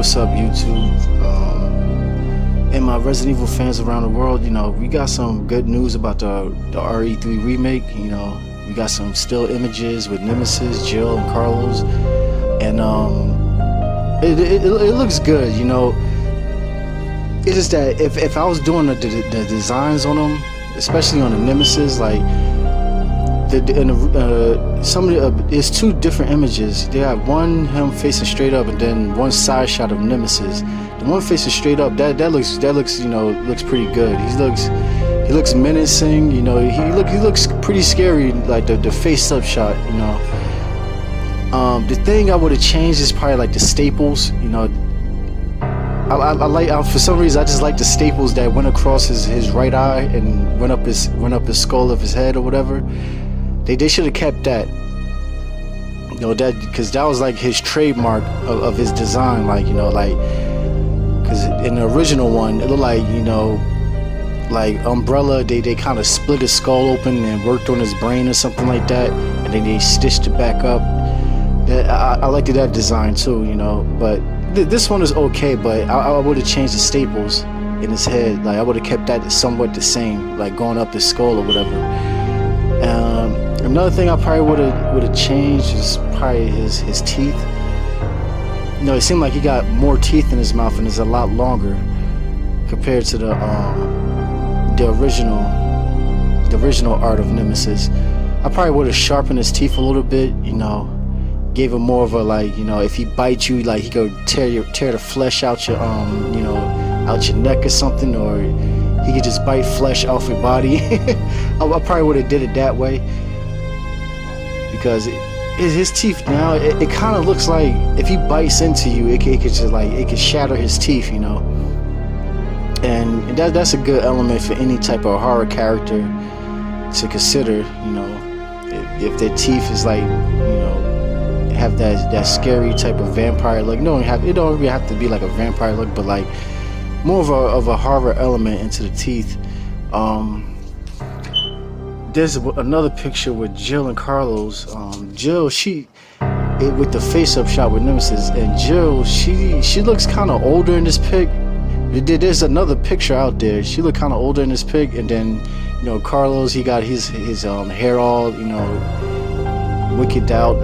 what's up, YouTube? And my Resident Evil fans around the world, we got some good news about the RE3 remake. We got some still images with Nemesis, Jill, and Carlos, and it looks good. It's just that if I was doing the designs on them, especially on the Nemesis, like it's two different images. They have one him facing straight up, and then one side shot of Nemesis. The one facing straight up, that looks looks pretty good. He looks menacing. He looks pretty scary, like the face up shot. The thing I would have changed is probably like the staples. I like, for some reason I just like the staples that went across his right eye and went up his skull of his head or whatever. They should have kept that. That, because that was like his trademark of his design, because in the original one it looked like Umbrella, they kind of split his skull open and worked on his brain or something like that, and then they stitched it back up. I liked that design too, but this one is okay, but I would have changed the staples in his head. Like I would have kept that somewhat the same, like going up the skull or whatever. Another thing I probably would have changed is probably his teeth. It seemed like he got more teeth in his mouth and it's a lot longer compared to the original art of Nemesis. I probably would have sharpened his teeth a little bit, gave him more of a, if he bites you, like he could tear the flesh out your out your neck or something, or he could just bite flesh off your body. I probably would have did it that way, because his teeth now, it kind of looks like if he bites into you, it could just it could shatter his teeth, and that's a good element for any type of horror character to consider. If their teeth is have that scary type of vampire look. It don't really have to be like a vampire look, but like more of a horror element into the teeth. There's another picture with Jill and Carlos. Jill, with the face-up shot with Nemesis, and Jill, she looks kind of older in this pic. There's another picture out there. She looked kind of older in this pic, and then Carlos, he got his hair all wicked out,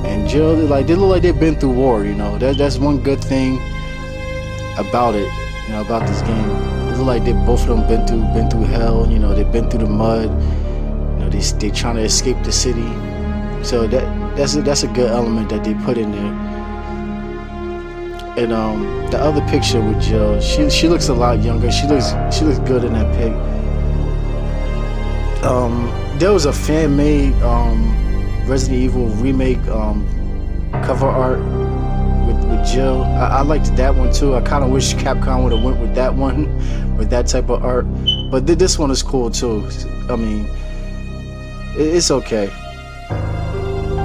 and Jill, they look like they've been through war. That's one good thing about it, about this game. It look like both of them been through hell. They've been through the mud. They trying to escape the city. So that's a good element that they put in there. And the other picture with Jill, she looks a lot younger. She looks good in that pic. There was a fan-made Resident Evil remake cover art with Jill. I liked that one too. I kind of wish Capcom would have went with that one, with that type of art. But this one is cool too. I mean, it's okay.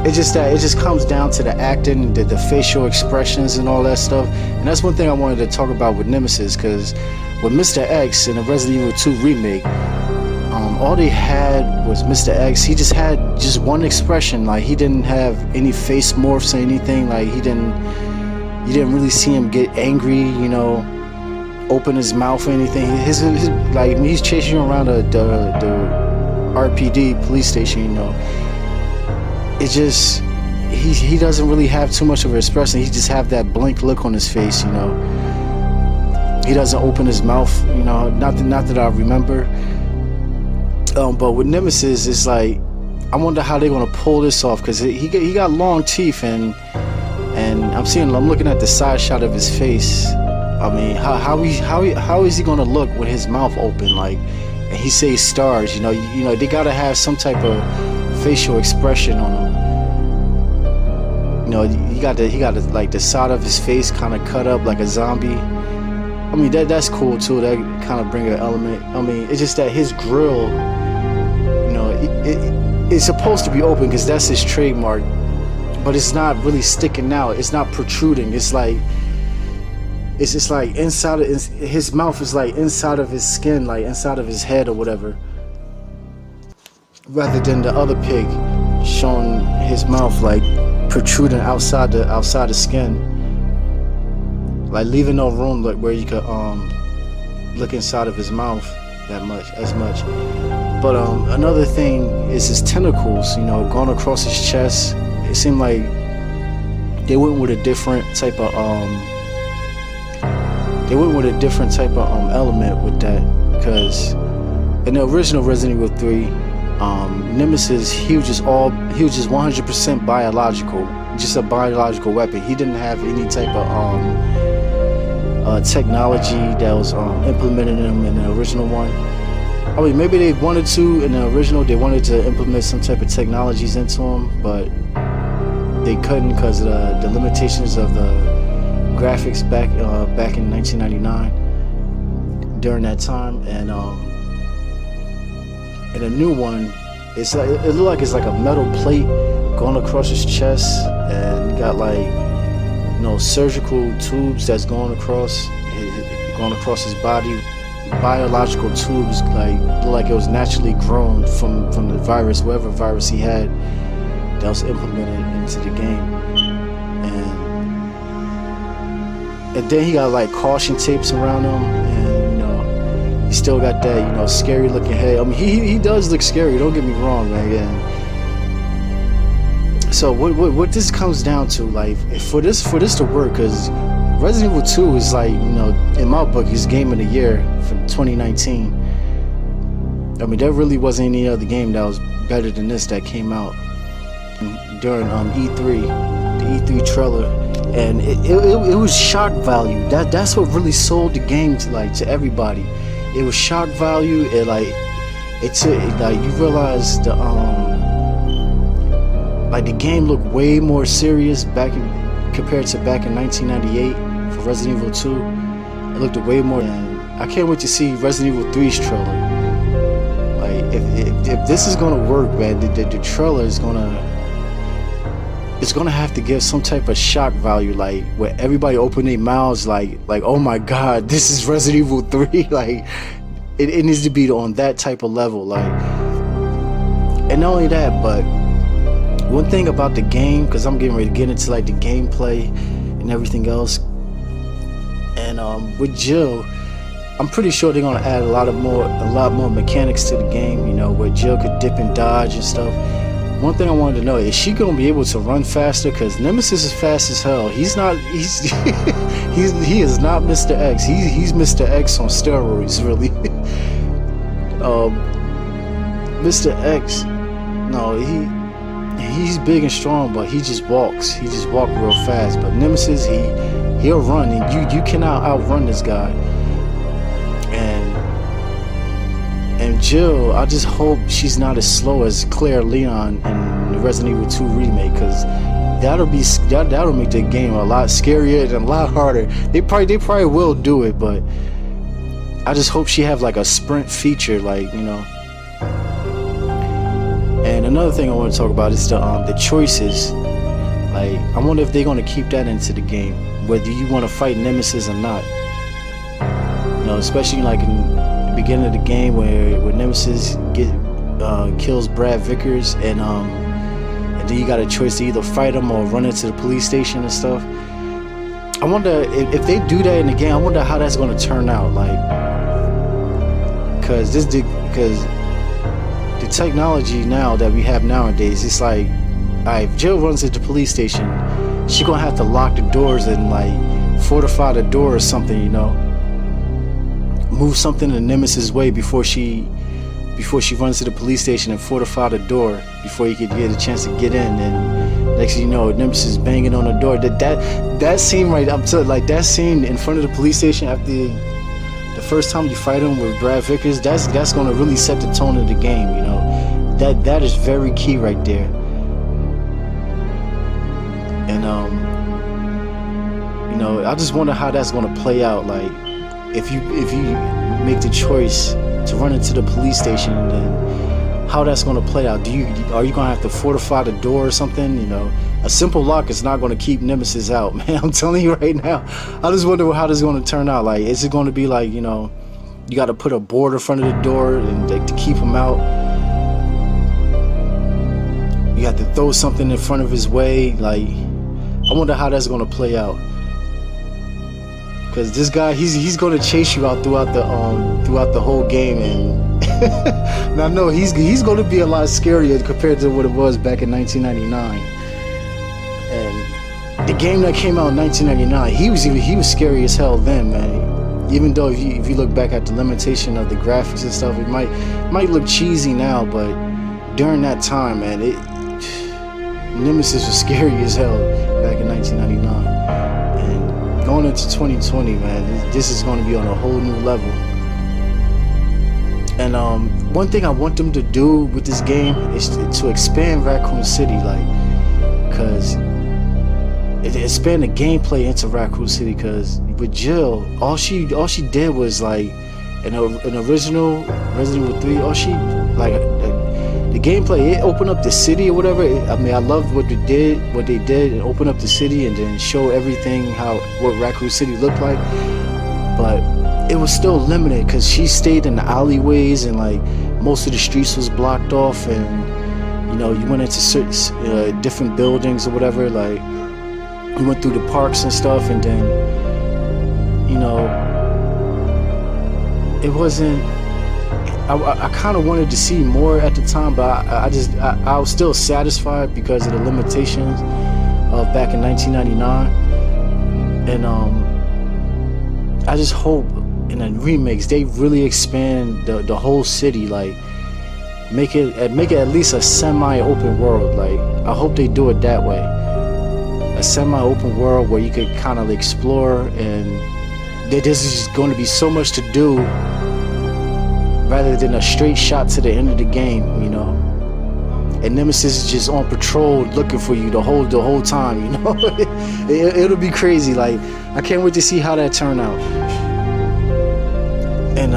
It's just that it just comes down to the acting, the facial expressions and all that stuff. And that's one thing I wanted to talk about with Nemesis, because with Mr. X in the Resident Evil 2 remake, all they had was Mr. X. He just had one expression. Like he didn't have any face morphs or anything. Like you didn't really see him get angry, open his mouth or anything. His like he's chasing you around the RPD police station, It just he doesn't really have too much of an expression. He just have that blank look on his face, He doesn't open his mouth, not that I remember. But with Nemesis, it's like I wonder how they're gonna pull this off, because he got long teeth, and I'm looking at the side shot of his face. I mean, how is he gonna look with his mouth open, and he says stars? They gotta have some type of facial expression on him. He got like the side of his face kind of cut up like a zombie. I mean, that's cool too. That kind of bring an element. I mean, it's just that his grill, it's supposed to be open because that's his trademark, but it's not really sticking out. It's not protruding. It's just like inside of his mouth is like inside of his skin, like inside of his head or whatever, rather than the other pig showing his mouth like protruding outside the skin, like leaving no room like where you could look inside of his mouth as much. But another thing is his tentacles, going across his chest. It seemed like they went with a different type of element with that, because in the original Resident Evil 3, Nemesis, he was just 100% biological, just a biological weapon. He didn't have any type of technology that was implemented in him in the original one. I mean, maybe they wanted to in the original. They wanted to implement some type of technologies into him, but they couldn't because of the limitations of the graphics back in 1999 during that time. And in a new one, it looked like it's like a metal plate going across his chest, and you got like surgical tubes that's going across his body, biological tubes, look like it was naturally grown from the virus, whatever virus he had that was implemented into the game. And then he got like caution tapes around him, and he still got that scary looking head. I mean, he does look scary, don't get me wrong, man. And so what this comes down to, like, for this to work, because Resident Evil 2 is like, in my book, is game of the year for 2019. I mean, there really wasn't any other game that was better than this that came out during E3, the E3 trailer. And it was shock value. That's what really sold the game to everybody. It was shock value. You realize the game looked way more serious compared to back in 1998 for Resident Evil 2. It looked way more. And I can't wait to see Resident Evil 3's trailer. Like, if this is gonna work, man, the trailer is gonna have to give some type of shock value, like where everybody open their mouths like oh my god, this is Resident Evil 3. Like it needs to be on that type of level. Like, and not only that, but one thing about the game, because I'm getting ready to get into like the gameplay and everything else, and with Jill, I'm pretty sure they're gonna add a lot more mechanics to the game, where Jill could dip and dodge and stuff. One thing I wanted to know, is she gonna be able to run faster? Because Nemesis is fast as hell. He is not Mr. X. He's Mr. X on steroids, really. Mr. X, no, he's big and strong, but he just walks. He just walks real fast. But Nemesis, he'll run, and you cannot outrun this guy. And Jill, I just hope she's not as slow as Claire Leon in the Resident Evil 2 remake, because that'll make the game a lot scarier and a lot harder. They probably will do it, but I just hope she have like a sprint feature, And another thing I want to talk about is the choices. Like, I wonder if they're gonna keep that into the game, whether you want to fight Nemesis or not. Especially like in beginning of the game where Nemesis kills Brad Vickers, and then you got a choice to either fight him or run into the police station and stuff. I wonder if they do that in the game. I wonder how that's going to turn out, like, because the technology now that we have nowadays, it's like, alright, if Jill runs into the police station, she gonna have to lock the doors and like fortify the door or something, move something in Nemesis' way before she runs to the police station and fortify the door before you could get a chance to get in. And next thing you know, Nemesis banging on the door. That scene right, I'm telling, like, that scene in front of the police station after the first time you fight him with Brad Vickers, that's gonna really set the tone of the game. That is very key right there. And I just wonder how that's gonna play out. Like, if you make the choice to run into the police station, then how that's going to play out? Are you going to have to fortify the door or something? A simple lock is not going to keep Nemesis out, man. I'm telling you right now. I just wonder how this is going to turn out. Like, is it going to be like, you got to put a board in front of the door and to keep him out? You you have to throw something in front of his way. Like, I wonder how that's gonna play out. Cause this guy, he's gonna chase you out throughout the whole game, and and I know he's gonna be a lot scarier compared to what it was back in 1999. And the game that came out in 1999, he was scary as hell then, man. Even though if you look back at the limitation of the graphics and stuff, it might look cheesy now, but during that time, man, Nemesis was scary as hell back in 1999. And going into 2020, man, this is going to be on a whole new level. And one thing I want them to do with this game is to expand Raccoon City, like, cause expand the gameplay into Raccoon City. Cause with Jill, all she did was like an original Resident Evil 3. All she like the gameplay, it opened up the city or whatever. I mean, I loved what they did, and open up the city and then show everything what Raccoon City looked like. But it was still limited because she stayed in the alleyways, and like most of the streets was blocked off, and you know, you went into certain different buildings or whatever. Like, you went through the parks and stuff, and then, you know, it wasn't. I kind of wanted to see more at the time, but I was still satisfied because of the limitations of back in 1999. And I just hope in the remakes they really expand the whole city, like make it at least a semi-open world. Like, I hope they do it that way, a semi-open world where you could kind of explore, and there's just going to be so much to do, rather than a straight shot to the end of the game, you know. And Nemesis is just on patrol looking for you the whole time, you know. It'll be crazy. Like, I can't wait to see how that turn out. And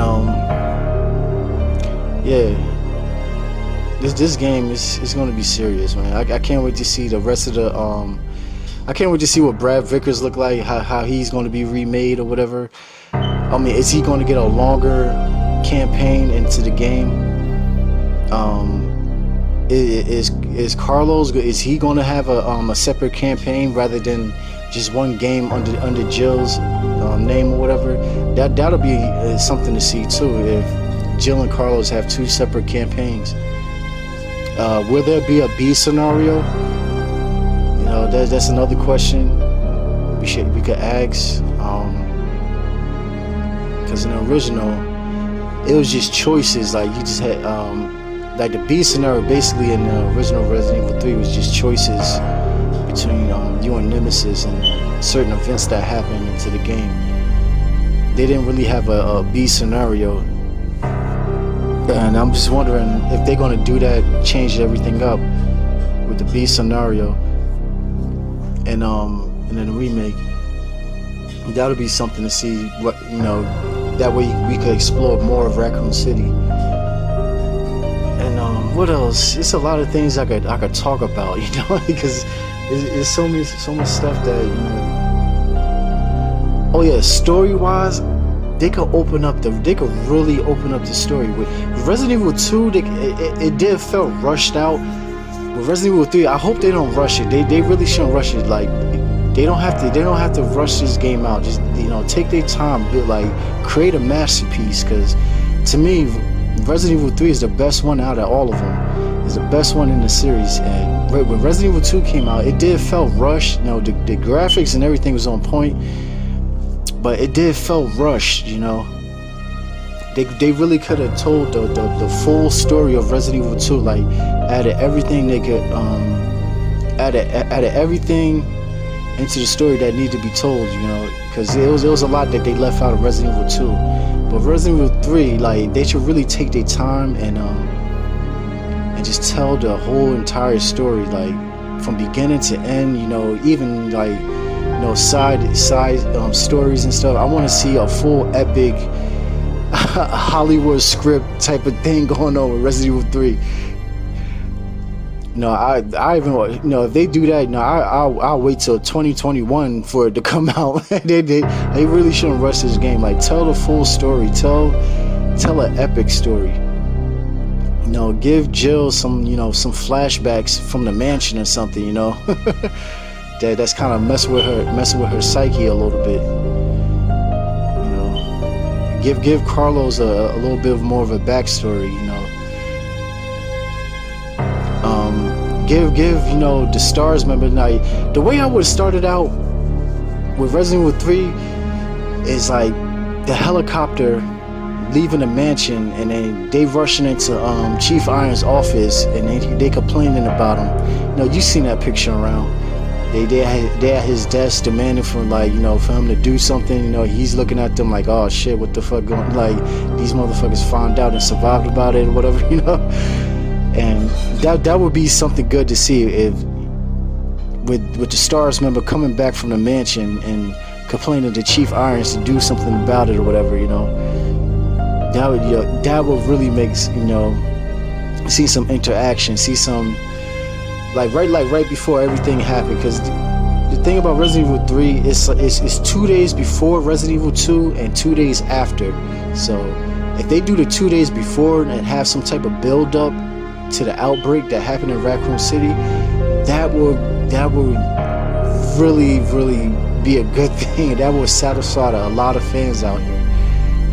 yeah, this game is gonna be serious, man. I can't wait to see the rest of the I can't wait to see what Brad Vickers look like, how he's gonna be remade or whatever. I mean, is he gonna get a longer campaign into the game? Is Carlos, is he gonna have a separate campaign rather than just one game under Jill's name or whatever? That'll be something to see too, if Jill and Carlos have two separate campaigns. Will there be a B scenario? You know, that's another question we could ask, because in the original it was just choices. Like, you just had like the B scenario basically in the original Resident Evil 3 was just choices between you and Nemesis and certain events that happened into the game. They didn't really have a B scenario, and I'm just wondering if they're gonna do that, change everything up with the B scenario, and then the remake. That'll be something to see. What, you know, that way we could explore more of Raccoon City. And what else? It's a lot of things I could talk about, you know, because there's so much stuff that, you know. Oh yeah, story-wise, they could really open up the story. With Resident Evil 2, it did felt rushed out. With Resident Evil 3, I hope they don't rush it. They really shouldn't rush it. Like, they don't have to rush this game out. Just, you know, take their time, like create a masterpiece. Because to me, Resident Evil 3 is the best one out of all of them. It's the best one in the series. And when Resident Evil 2 came out, it did felt rushed. You know, the graphics and everything was on point, but it did felt rushed. You know, they really could have told the full story of Resident Evil 2. Like, added everything they could, added everything into the story that needed to be told, you know, because it was a lot that they left out of Resident Evil 2. But Resident Evil 3, like, they should really take their time and just tell the whole entire story, like from beginning to end. You know, even like, you know, side stories and stuff. I want to see a full epic Hollywood script type of thing going on with Resident Evil 3. No, I even, you know, if they do that, no, I'll wait till 2021 for it to come out. they really shouldn't rush this game. Like, tell the full story, tell an epic story. You know, give Jill some, you know, some flashbacks from the mansion or something, you know. That's kind of messing with her psyche a little bit. You know, give Carlos a little bit more of a backstory, you know. Give you know, the stars member. Now, the way I would have started out with Resident Evil 3 is like the helicopter leaving the mansion, and then they rushing into Chief Iron's office, and they complaining about him. You know, you seen that picture around. They at his desk demanding for, like, you know, for him to do something. You know, he's looking at them like, oh shit, what the fuck going? Like, these motherfuckers found out and survived about it or whatever, you know. And that would be something good to see if with the stars member coming back from the mansion and complaining to Chief Irons to do something about it or whatever, you know. That would really make, you know, see some interaction, see some like right before everything happened. Because the thing about Resident Evil 3 is 2 days before Resident Evil 2 and 2 days after. So if they do the 2 days before and have some type of build up to the outbreak that happened in Raccoon City, that would really be a good thing. That would satisfy a lot of fans out here.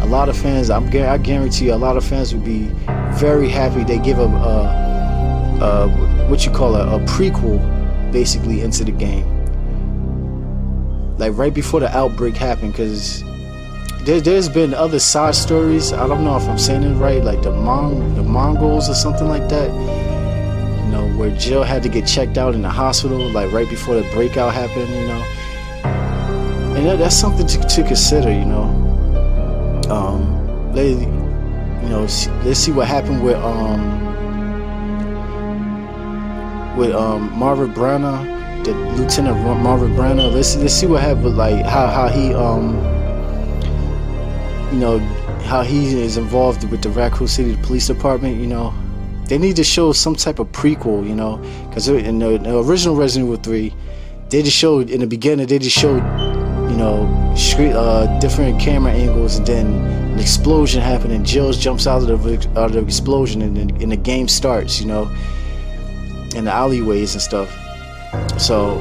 A lot of fans, I guarantee you, a lot of fans would be very happy they give a what you call a prequel basically into the game, like right before the outbreak happened. Because there's been other side stories, I don't know if I'm saying it right, like the Mongols or something like that, you know, where Jill had to get checked out in the hospital like right before the breakout happened, you know. And that's something to consider, you know. Let's see what happened with Marvin Branagh, the Lieutenant Marvin Branagh. Let's see what happened with, like, how he you know, how he is involved with the Raccoon City Police Department. You know, they need to show some type of prequel, you know, because in the original Resident Evil 3, they just showed in the beginning, they just showed, you know, different camera angles, and then an explosion happened, and Jill jumps out of the explosion, and the game starts, you know, in the alleyways and stuff. So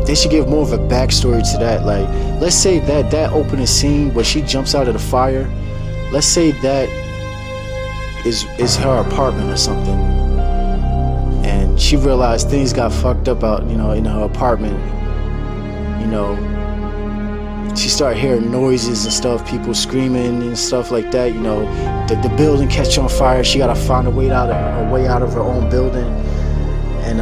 they should give more of a backstory to that. Like, let's say that opening scene where she jumps out of the fire, let's say that is her apartment or something, and she realized things got fucked up out, you know, in her apartment. You know, she started hearing noises and stuff, people screaming and stuff like that. You know, the building catch on fire. She gotta find a way out of her own building, and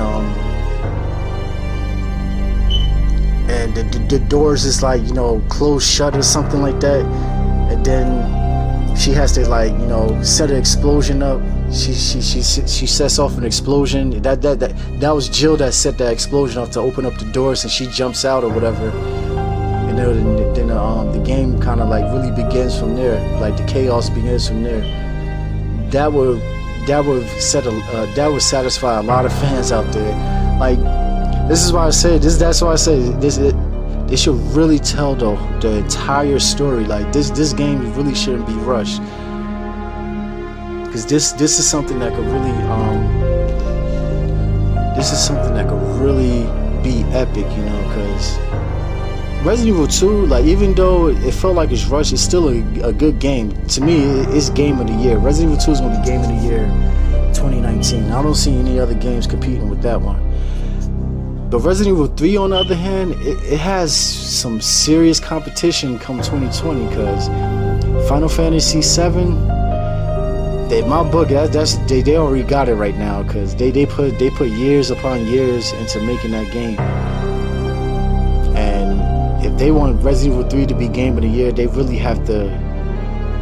the doors is, like, you know, closed shut or something like that. And then she has to, like, you know, set an explosion up. She sets off an explosion. That was Jill that set that explosion off to open up the doors, and she jumps out or whatever. And then the game kind of, like, really begins from there. Like, the chaos begins from there. That would satisfy a lot of fans out there. Like, this is why I say this. That's why I say this. They should really tell the entire story. Like, this game really shouldn't be rushed. Because this is something that could really be epic, you know. Because Resident Evil 2, like, even though it felt like it's rushed, it's still a good game. To me, it's game of the year. Resident Evil 2 is gonna be game of the year 2019. I don't see any other games competing with that one. But Resident Evil 3, on the other hand, it has some serious competition come 2020, because Final Fantasy VII, in my book, they already got it right now, because they put years upon years into making that game. And if they want Resident Evil 3 to be game of the year, they really have to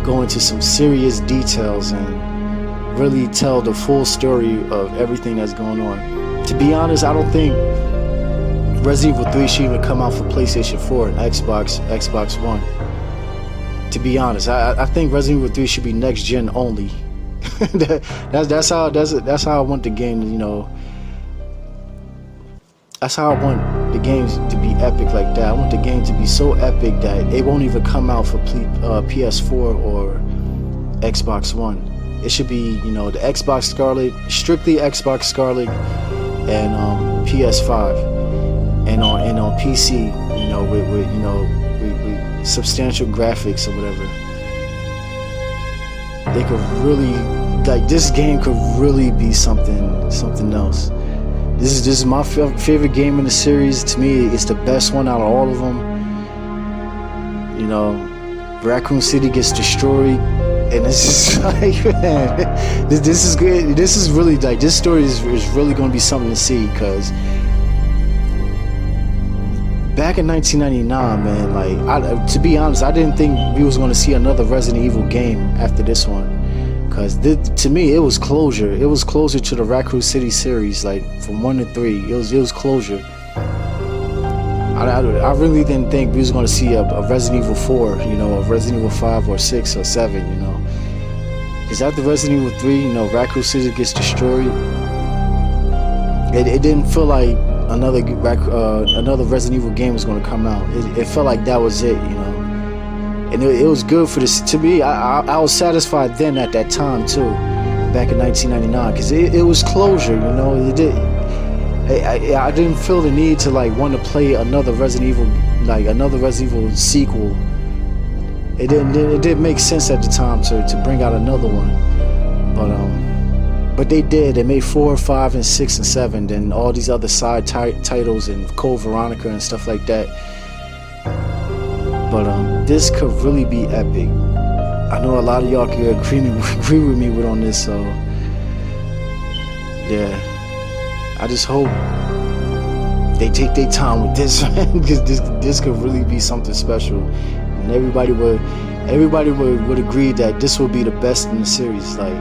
go into some serious details and really tell the full story of everything that's going on. To be honest, I don't think Resident Evil 3 should even come out for PlayStation 4 and Xbox One. To be honest, I think Resident Evil 3 should be next gen only. that's how I want the game, you know. That's how I want the games to be epic like that. I want the game to be so epic that it won't even come out for PS4 or Xbox One. it should be, you know, the Xbox Scarlet, strictly Xbox Scarlet, and PS5, and on PC, you know, with you know, with substantial graphics or whatever. They could really, like, this game could really be something else. This is my favorite game in the series. To me, it's the best one out of all of them. You know, Raccoon City gets destroyed, and it's just like, man, this is good. This is really, like, this story is really going to be something to see, because back in 1999, man, like, to be honest, I didn't think we was going to see another Resident Evil game after this one. Because to me, it was closure. It was closure to the Raccoon City series, like from 1 to 3. It was closure. I really didn't think we was going to see a Resident Evil 4, you know, a Resident Evil 5 or 6 or 7, you know. Because after Resident Evil 3, you know, Raccoon City gets destroyed. It didn't feel like another Resident Evil game was going to come out. It felt like that was it, you know. And it was good for this. To me, I was satisfied then at that time too, back in 1999, because it was closure, you know. It did. I didn't feel the need to, like, want to play another Resident Evil, like another Resident Evil sequel. It didn't make sense at the time to bring out another one, but they did. They made 4, 5, and 6 and 7, then all these other side titles and Code Veronica and stuff like that. But this could really be epic. I know a lot of y'all can agree with me on this, so yeah. I just hope they take their time with this, man, because this could really be something special, and everybody would agree that this will be the best in the series. Like,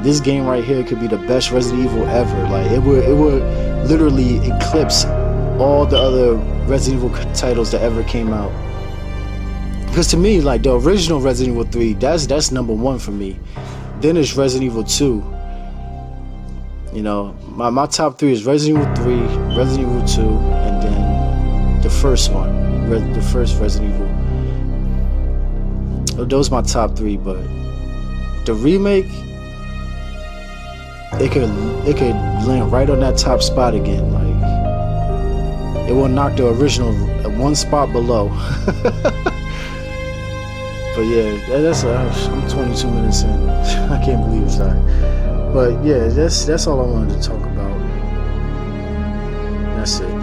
this game right here could be the best Resident Evil ever. Like, it would literally eclipse all the other Resident Evil titles that ever came out. Because to me, like, the original Resident Evil 3, that's number 1 for me. Then it's Resident Evil 2. You know, my top 3 is Resident Evil 3, Resident Evil 2, and then the first one, the first Resident Evil. Those are my top 3, but the remake, it could land right on that top spot again. Like, it will knock the original 1 spot below. But yeah, I'm 22 minutes in. I can't believe it's that. But yeah, that's all I wanted to talk about. That's it.